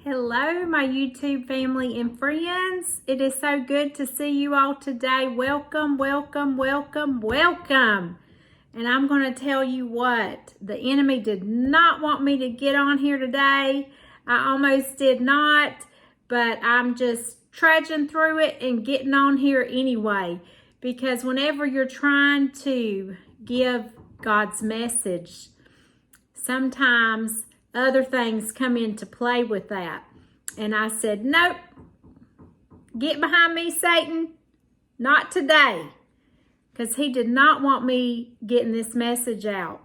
Hello, my YouTube family and friends. It is so good to see you all today. Welcome, welcome, welcome, welcome. And I'm going to tell you what, the enemy did not want me to get on here today. I almost did not, but I'm just trudging through it and getting on here anyway. Because whenever you're trying to give God's message, sometimes other things come into play with that. And I said, nope, get behind me, Satan. Not today. Because he did not want me getting this message out.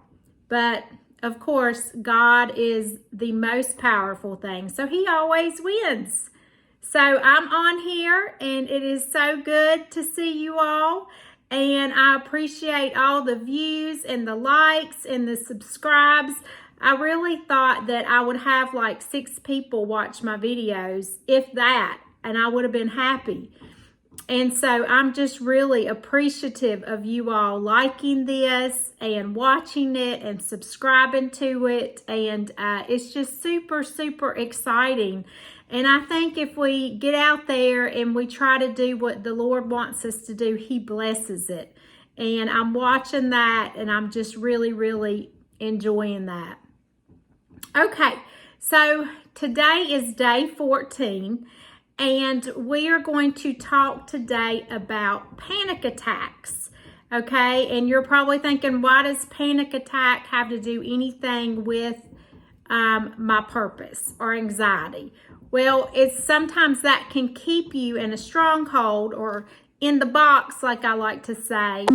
But, of course, God is the most powerful thing. So he always wins. So I'm on here, and it is so good to see you all. And I appreciate all the views and the likes and the subscribes. I really thought that I would have like 6 people watch my videos, if that, and I would have been happy. And so I'm just really appreciative of you all liking this and watching it and subscribing to it. And it's just super, super exciting. And I think if we get out there and we try to do what the Lord wants us to do, he blesses it. And I'm watching that, and I'm just really, really enjoying that. Okay, so today is day 14, and we are going to talk today about panic attacks, okay? And you're probably thinking, why does panic attack have to do anything with my purpose or anxiety? Well, it's sometimes that can keep you in a stronghold or in the box, like I like to say,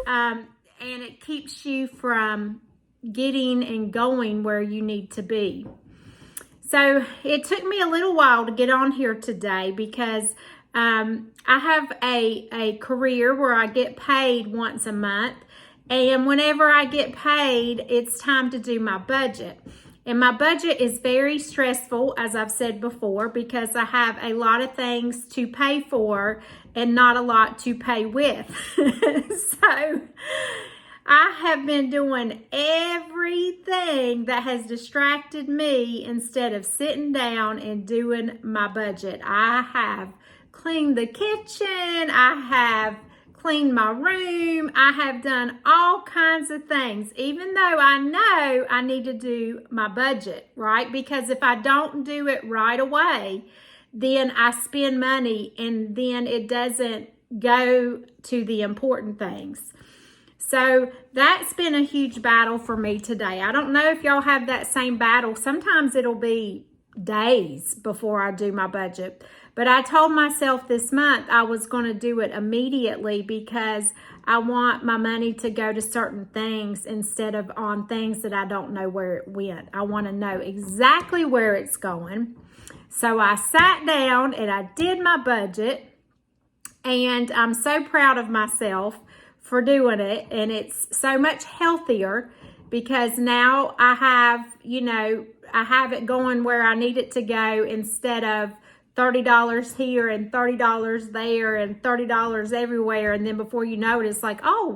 and it keeps you from getting and going where you need to be. So it took me a little while to get on here today because I have a career where I get paid once a month, and whenever I get paid, it's time to do my budget. And my budget is very stressful, as I've said before, because I have a lot of things to pay for and not a lot to pay with. So I have been doing everything that has distracted me instead of sitting down and doing my budget. I have cleaned the kitchen. I have cleaned my room. I have done all kinds of things, even though I know I need to do my budget, right? Because if I don't do it right away, then I spend money and then it doesn't go to the important things. So that's been a huge battle for me today. I don't know if y'all have that same battle. Sometimes it'll be days before I do my budget. But I told myself this month I was going to do it immediately because I want my money to go to certain things instead of on things that I don't know where it went. I want to know exactly where it's going. So I sat down and I did my budget, and I'm so proud of myself for doing it, and it's so much healthier because now I have, I have it going where I need it to go instead of $30 here and $30 there and $30 everywhere, and then before you know it, it's like, oh,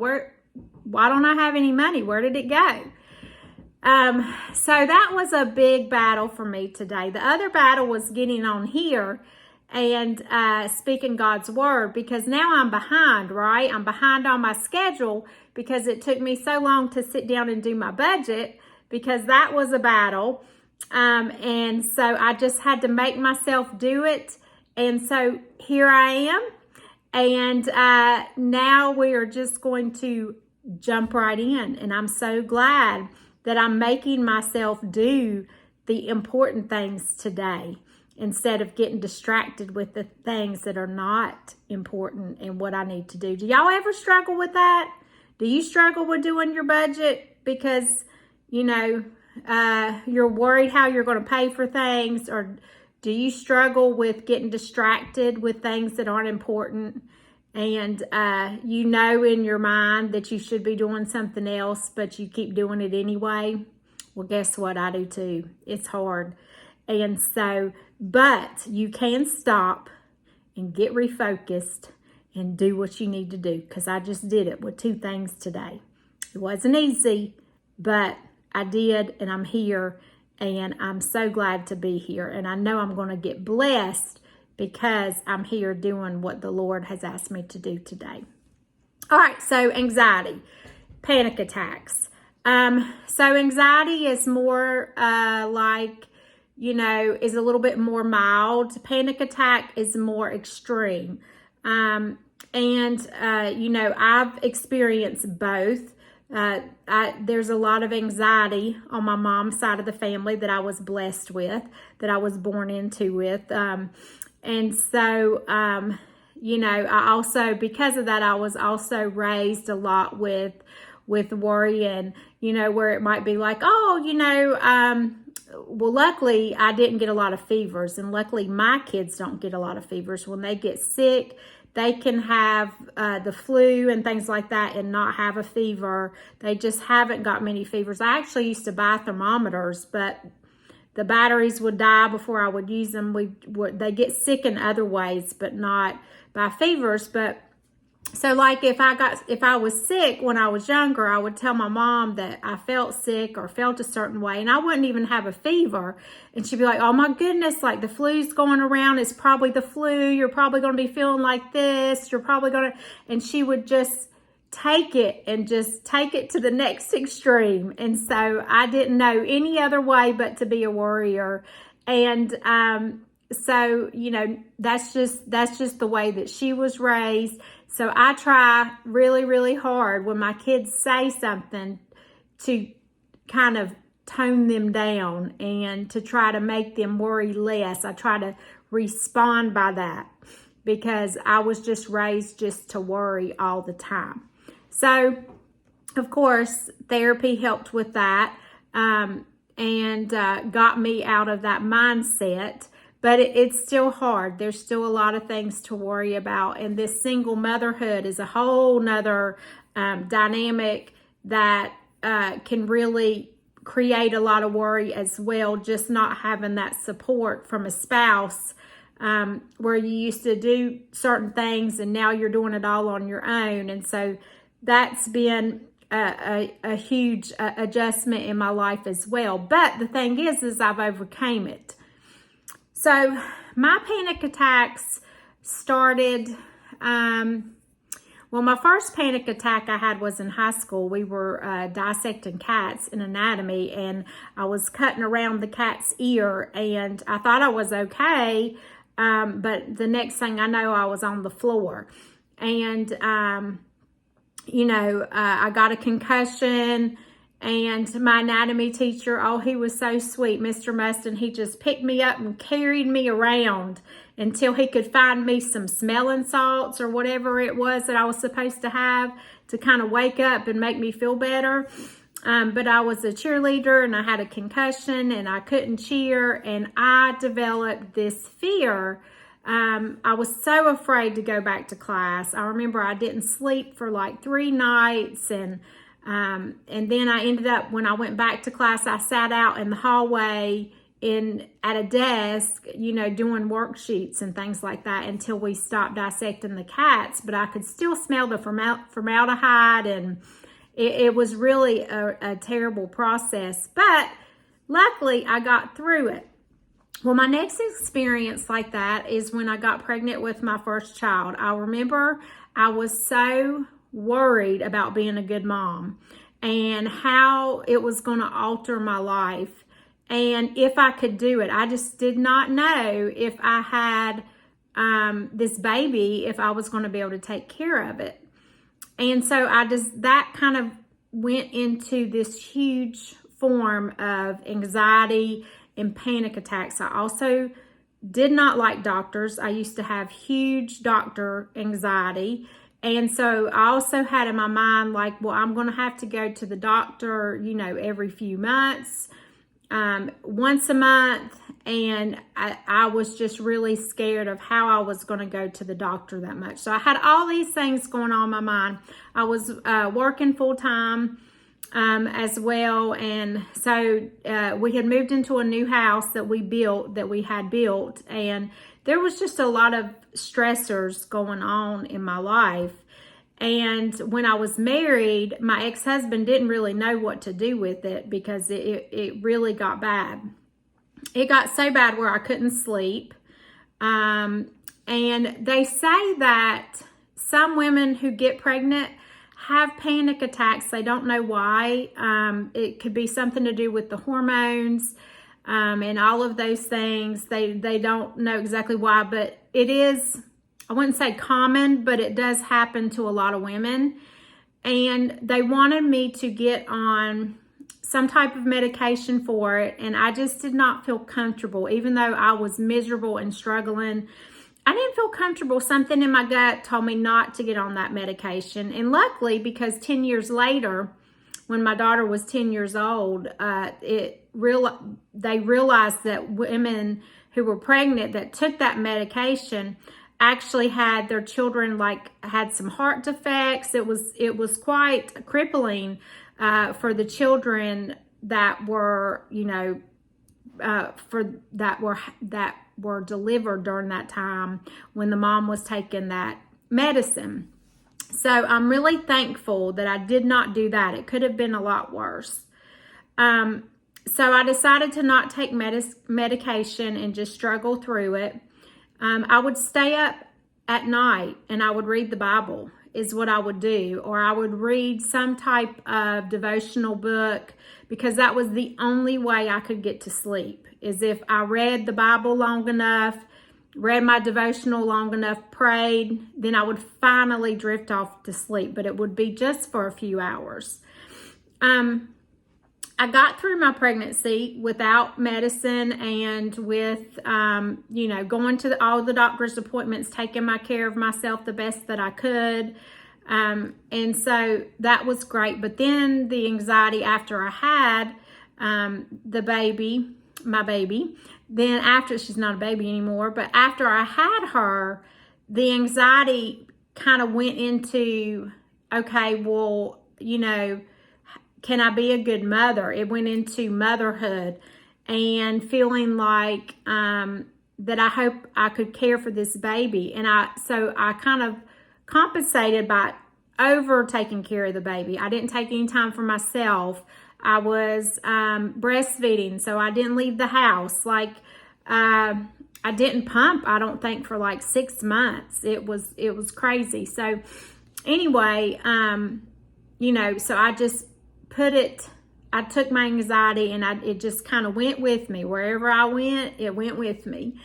why don't I have any money? Where did it go? So that was a big battle for me today. The other battle was getting on here and speaking God's word, because now I'm behind, right? I'm behind on my schedule because it took me so long to sit down and do my budget, because that was a battle. And so I just had to make myself do it. And so here I am. And now we are just going to jump right in. And I'm so glad that I'm making myself do the important things today, instead of getting distracted with the things that are not important and what I need to do. Do y'all ever struggle with that? Do you struggle with doing your budget because, you're worried how you're going to pay for things? Or do you struggle with getting distracted with things that aren't important? And in your mind that you should be doing something else, but you keep doing it anyway? Well, guess what? I do too. It's hard. And so, but you can stop and get refocused and do what you need to do, because I just did it with 2 things today. It wasn't easy, but I did, and I'm here, And I'm so glad to be here. And I know I'm going to get blessed because I'm here doing what the Lord has asked me to do today. All right, so anxiety, panic attacks. So anxiety is more is a little bit more mild. Panic attack is more extreme. I've experienced both. There's a lot of anxiety on my mom's side of the family that I was blessed with, that I was born into with. I also, because of that, I was also raised a lot with worry and, where it might be like, well, luckily I didn't get a lot of fevers, and luckily my kids don't get a lot of fevers. When they get sick, they can have the flu and things like that and not have a fever. They just haven't got many fevers. I actually used to buy thermometers, but the batteries would die before I would use them. They get sick in other ways, but not by fevers. But so like if I was sick when I was younger, I would tell my mom that I felt sick or felt a certain way, and I wouldn't even have a fever. And she'd be like, oh my goodness, like the flu's going around. It's probably the flu. You're probably going to be feeling like this. You're probably going to, and she would just take it to the next extreme. And so I didn't know any other way but to be a worrier. And, so, that's just the way that she was raised. So I try really, really hard when my kids say something to kind of tone them down and to try to make them worry less. I try to respond by that because I was just raised just to worry all the time. So, of course, therapy helped with that and got me out of that mindset. But it's still hard. There's still a lot of things to worry about. And this single motherhood is a whole nother dynamic that can really create a lot of worry as well. Just not having that support from a spouse where you used to do certain things and now you're doing it all on your own. And so that's been a huge adjustment in my life as well. But the thing is I've overcame it. So my panic attacks started, my first panic attack I had was in high school. We were dissecting cats in anatomy, and I was cutting around the cat's ear, and I thought I was okay, but the next thing I know, I was on the floor. And, I got a concussion. And my anatomy teacher, he was so sweet, Mr. Mustin. He just picked me up and carried me around until he could find me some smelling salts or whatever it was that I was supposed to have to kind of wake up and make me feel better. But I was a cheerleader and I had a concussion and I couldn't cheer, and I developed this fear. I was so afraid to go back to class. I remember I didn't sleep for like 3 nights, and then I ended up, when I went back to class, I sat out in the hallway at a desk, doing worksheets and things like that until we stopped dissecting the cats. But I could still smell the formaldehyde, and it was really a terrible process. But luckily, I got through it. Well, my next experience like that is when I got pregnant with my first child. I remember I was so worried about being a good mom and how it was going to alter my life and if I could do it. I just did not know if I had this baby, if I was going to be able to take care of it. And so that kind of went into this huge form of anxiety and panic attacks. I also did not like doctors. I used to have huge doctor anxiety. And so I also had in my mind, like, well, I'm going to have to go to the doctor, every few months, once a month. And I was just really scared of how I was going to go to the doctor that much. So I had all these things going on in my mind. I was working full time as well. And so we had moved into a new house that we had built. And there was just a lot of stressors going on in my life. And when I was married, my ex-husband didn't really know what to do with it because it really got bad. It got so bad where I couldn't sleep. And they say that some women who get pregnant have panic attacks. They don't know why. It could be something to do with the hormones and all of those things. They don't know exactly why, but it is, I wouldn't say common, but it does happen to a lot of women. And they wanted me to get on some type of medication for it, and I just did not feel comfortable. Even though I was miserable and struggling, I didn't feel comfortable. Something in my gut told me not to get on that medication. And luckily, because 10 years later, when my daughter was 10 years old, they realized that women who were pregnant that took that medication actually had their children had some heart defects. It was quite crippling for the children that were, that were delivered during that time when the mom was taking that medicine. So I'm really thankful that I did not do that. It could have been a lot worse. So I decided to not take medication and just struggle through it. I would stay up at night and I would read the Bible is what I would do. Or I would read some type of devotional book, because that was the only way I could get to sleep, is if I read the Bible long enough, read my devotional long enough, prayed, then I would finally drift off to sleep, but it would be just for a few hours. I got through my pregnancy without medicine and with, going to all the doctor's appointments, taking my care of myself the best that I could. And so that was great. But then the anxiety after I had my baby, then after, she's not a baby anymore, but after I had her, the anxiety kind of went into, okay, well, can I be a good mother? It went into motherhood and feeling like that I hope I could care for this baby. And so I kind of compensated by over taking care of the baby. I didn't take any time for myself. I was breastfeeding, so I didn't leave the house. I didn't pump, I don't think, for 6 months. It was crazy. So anyway, so I just I took my anxiety and it just kind of went with me. Wherever I went, it went with me.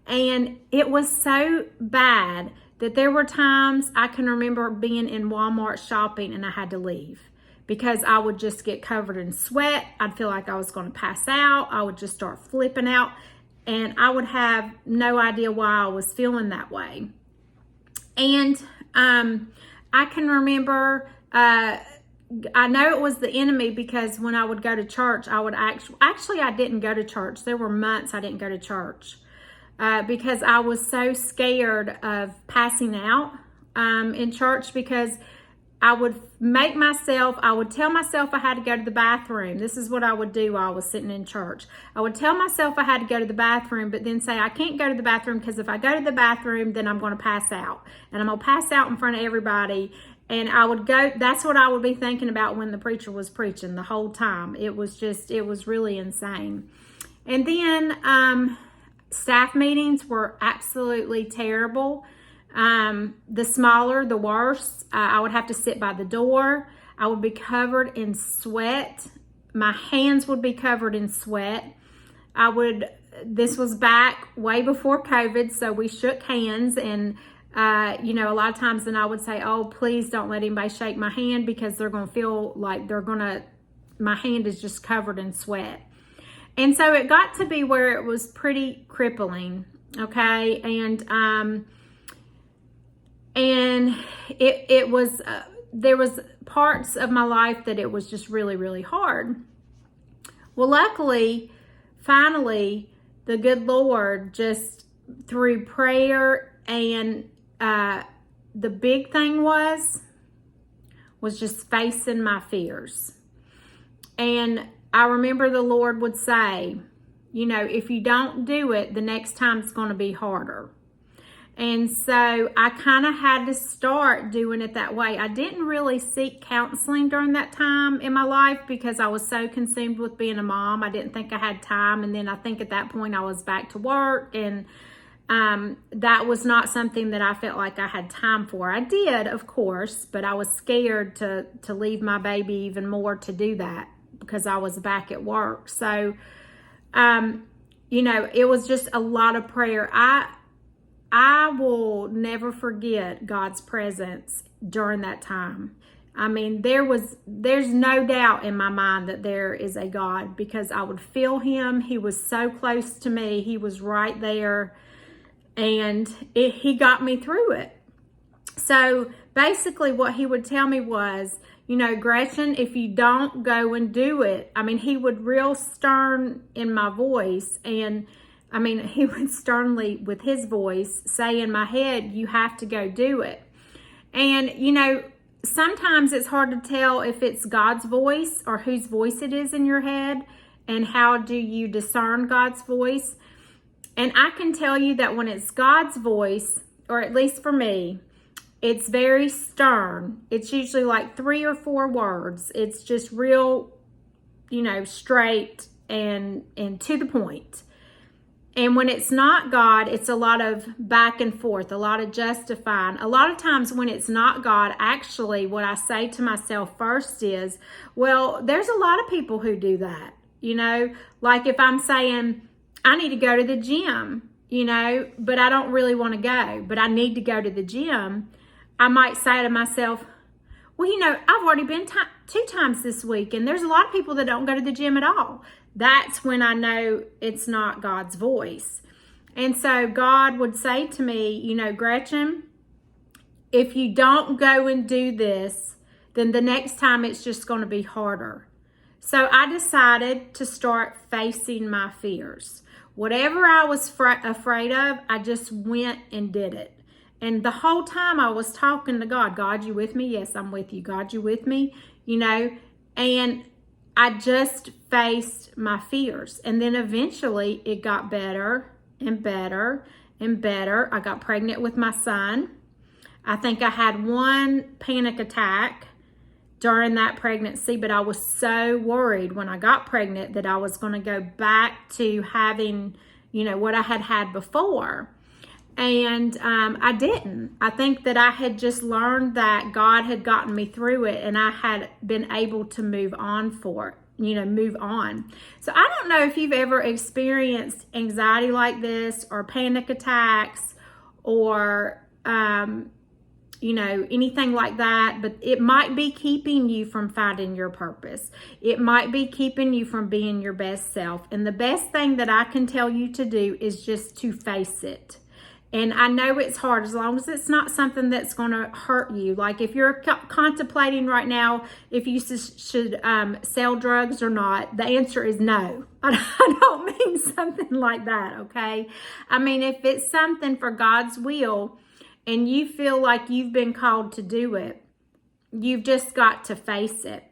And it was so bad that there were times I can remember being in Walmart shopping and I had to leave because I would just get covered in sweat. I'd feel like I was going to pass out. I would just start flipping out and I would have no idea why I was feeling that way. And I can remember, I know it was the enemy, because when I would go to church, I would actually I didn't go to church. There were months I didn't go to church because I was so scared of passing out in church, because I would I would tell myself I had to go to the bathroom. This is what I would do while I was sitting in church. I would tell myself I had to go to the bathroom, but then say I can't go to the bathroom because if I go to the bathroom, then I'm going to pass out. And I'm going to pass out in front of everybody. And I would go, that's what I would be thinking about when the preacher was preaching the whole time. It was really insane. And then staff meetings were absolutely terrible. The smaller, the worse. I would have to sit by the door. I would be covered in sweat. My hands would be covered in sweat. This was back way before COVID, so we shook hands and a lot of times then I would say, oh, please don't let anybody shake my hand because they're going to feel like my hand is just covered in sweat. And so it got to be where it was pretty crippling. Okay. And it was, there was parts of my life that it was just really, really hard. Well, luckily, finally, the good Lord, just through prayer and the big thing was just facing my fears. And I remember the Lord would say, if you don't do it, the next time it's going to be harder. And so I kind of had to start doing it that way. I didn't really seek counseling during that time in my life because I was so consumed with being a mom. I didn't think I had time. And then I think at that point I was back to work, and that was not something that I felt like I had time for. I did, of course, but I was scared to leave my baby even more to do that because I was back at work. So, you know, it was just a lot of prayer. I will never forget God's presence during that time. I mean, there's no doubt in my mind that there is a God, because I would feel him. He was so close to me. He was right there, and he got me through it. So basically what he would tell me was, you know, Gretchen, if you don't go and do it, I mean, he would real stern in my voice, and I mean, he would sternly with his voice say in my head, you have to go do it. And, you know, sometimes it's hard to tell if it's God's voice or whose voice it is in your head, and how do you discern God's voice. And I can tell you that when it's God's voice, or at least for me, it's very stern. It's usually like 3 or 4 words. It's just real, you know, straight and to the point. And when it's not God, it's a lot of back and forth, a lot of justifying. A lot of times when it's not God, actually what I say to myself first is, well, there's a lot of people who do that. You know, like if I'm saying, I need to go to the gym, you know, but I don't really want to go, but I need to go to the gym. I might say to myself, well, you know, I've already been 2 times this week, and there's a lot of people that don't go to the gym at all. That's when I know it's not God's voice. And so God would say to me, you know, Gretchen, if you don't go and do this, then the next time it's just going to be harder. So I decided to start facing my fears. Whatever I was afraid of, I just went and did it. And the whole time I was talking to God, God, you with me? Yes, I'm with you. God, you with me? You know, and I just faced my fears. And then eventually it got better and better and better. I got pregnant with my son. I think I had 1 panic attack during that pregnancy, but I was so worried when I got pregnant that I was going to go back to having, you know, what I had had before. And I didn't. I think that I had just learned that God had gotten me through it, and I had been able to move on move on. So I don't know if you've ever experienced anxiety like this, or panic attacks, or, you know, anything like that, but it might be keeping you from finding your purpose. It might be keeping you from being your best self. And the best thing that I can tell you to do is just to face it. And I know it's hard, as long as it's not something that's going to hurt you. Like if you're contemplating right now if you should sell drugs or not, the answer is no. I don't mean something like that, okay? I mean, if it's something for God's will and you feel like you've been called to do it, you've just got to face it,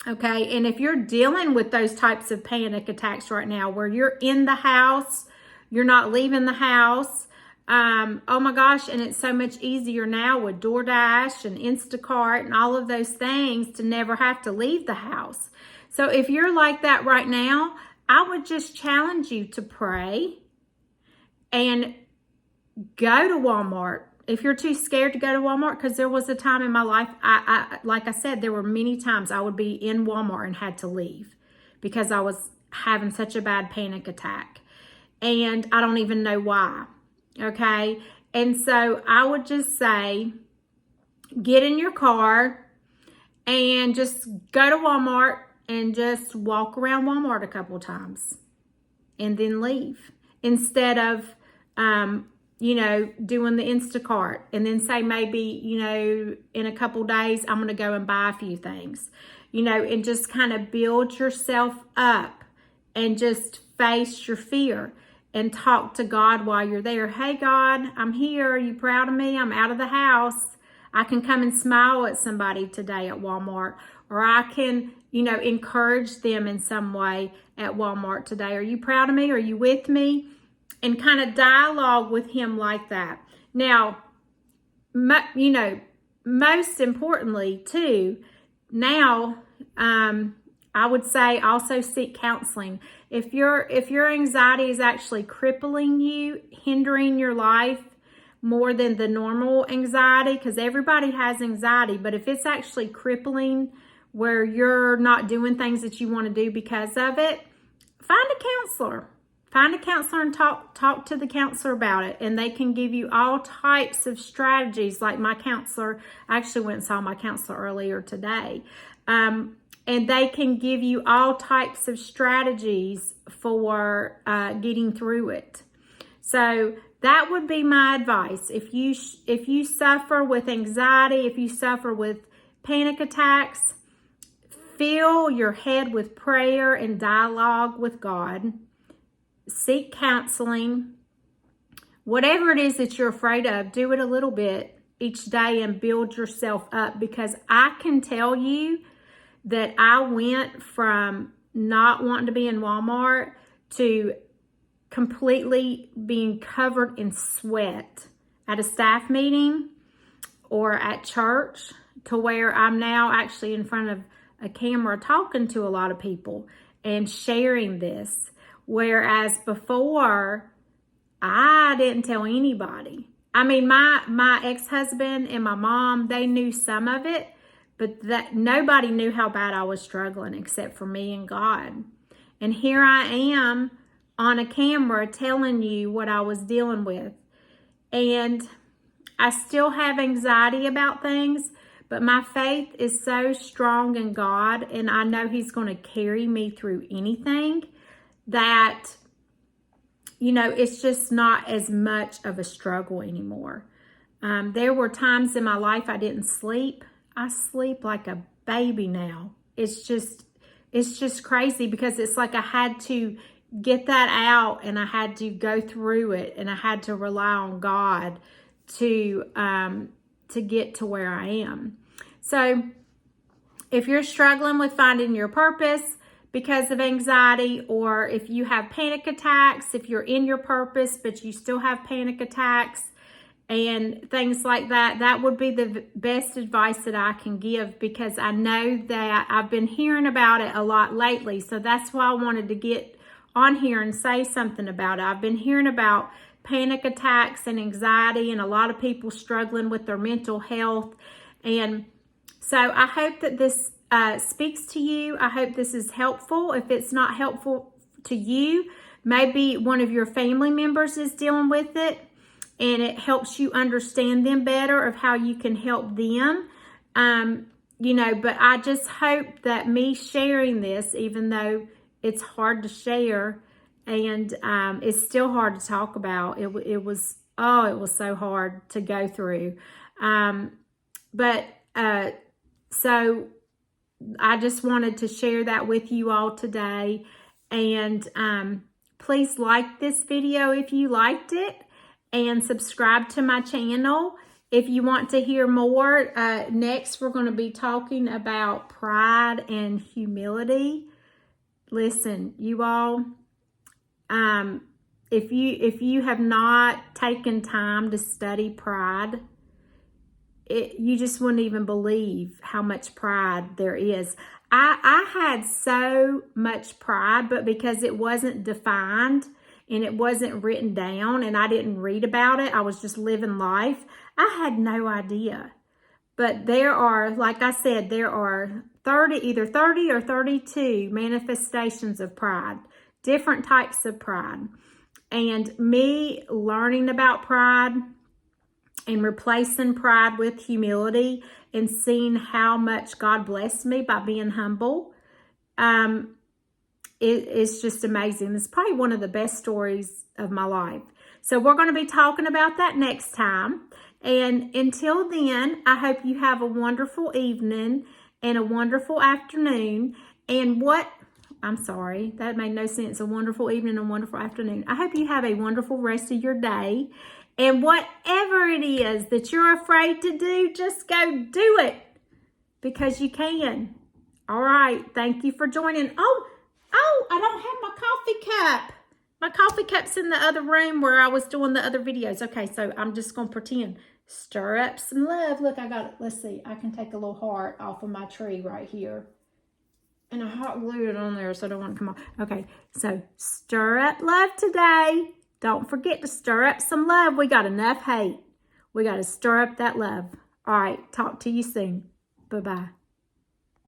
okay? And if you're dealing with those types of panic attacks right now, where you're in the house, you're not leaving the house, oh my gosh, and it's so much easier now with DoorDash and Instacart and all of those things to never have to leave the house. So if you're like that right now, I would just challenge you to pray and go to Walmart. If you're too scared to go to Walmart, because there was a time in my life, I like I said, there were many times I would be in Walmart and had to leave because I was having such a bad panic attack. And I don't even know why. Okay, and so I would just say, get in your car and just go to Walmart and just walk around Walmart a couple times and then leave, instead of, you know, doing the Instacart and then say maybe, you know, in a couple days, I'm going to go and buy a few things, you know, and just kind of build yourself up and just face your fear. And talk to God while you're there. Hey, God, I'm here. Are you proud of me? I'm out of the house. I can come and smile at somebody today at Walmart. Or I can, you know, encourage them in some way at Walmart today. Are you proud of me? Are you with me? And kind of dialogue with him like that. Now, you know, most importantly too, now, I would say also seek counseling. If your anxiety is actually crippling you, hindering your life more than the normal anxiety, because everybody has anxiety, but if it's actually crippling where you're not doing things that you want to do because of it, find a counselor. Find a counselor and talk to the counselor about it. And they can give you all types of strategies. Like my counselor, I actually went and saw my counselor earlier today. And they can give you all types of strategies for getting through it. So that would be my advice. If you suffer with anxiety, if you suffer with panic attacks, fill your head with prayer and dialogue with God. Seek counseling. Whatever it is that you're afraid of, do it a little bit each day and build yourself up, because I can tell you that I went from not wanting to be in Walmart to completely being covered in sweat at a staff meeting or at church, to where I'm now actually in front of a camera talking to a lot of people and sharing this. Whereas before, I didn't tell anybody. I mean, my ex-husband and my mom, they knew some of it, but that nobody knew how bad I was struggling except for me and God. And here I am on a camera telling you what I was dealing with. And I still have anxiety about things, but my faith is so strong in God, and I know He's going to carry me through anything, that, you know, it's just not as much of a struggle anymore. There were times in my life I didn't sleep. I sleep like a baby now. It's just crazy, because it's like I had to get that out and I had to go through it, and I had to rely on God to get to where I am. So if you're struggling with finding your purpose because of anxiety, or if you have panic attacks, if you're in your purpose but you still have panic attacks and things like that, that would be the best advice that I can give, because I know that I've been hearing about it a lot lately. So that's why I wanted to get on here and say something about it. I've been hearing about panic attacks and anxiety, and a lot of people struggling with their mental health. And so I hope that this speaks to you. I hope this is helpful. If it's not helpful to you, maybe one of your family members is dealing with it, and it helps you understand them better of how you can help them. You know, but I just hope that me sharing this, even though it's hard to share, and it's still hard to talk about. It was so hard to go through. So I just wanted to share that with you all today. And please like this video if you liked it, and subscribe to my channel if you want to hear more. Next, we're going to be talking about pride and humility. Listen, you all, if you have not taken time to study pride, you just wouldn't even believe how much pride there is. I had so much pride, but because it wasn't defined and it wasn't written down and I didn't read about it, I was just living life, I had no idea. But there are, like I said, there are either 30 or 32 manifestations of pride, different types of pride. And me learning about pride and replacing pride with humility and seeing how much God blessed me by being humble, it's just amazing. It's probably one of the best stories of my life. So we're going to be talking about that next time. And until then, I hope you have a wonderful evening and a wonderful afternoon. And I'm sorry, that made no sense. A wonderful evening and a wonderful afternoon. I hope you have a wonderful rest of your day. And whatever it is that you're afraid to do, just go do it, because you can. All right. Thank you for joining. Oh, I don't have my coffee cup. My coffee cup's in the other room where I was doing the other videos. Okay, so I'm just going to pretend. Stir up some love. Look, I got it. Let's see. I can take a little heart off of my tree right here. And I hot glued it on there so I don't want to come off. Okay, so stir up love today. Don't forget to stir up some love. We got enough hate. We got to stir up that love. All right, talk to you soon. Bye-bye.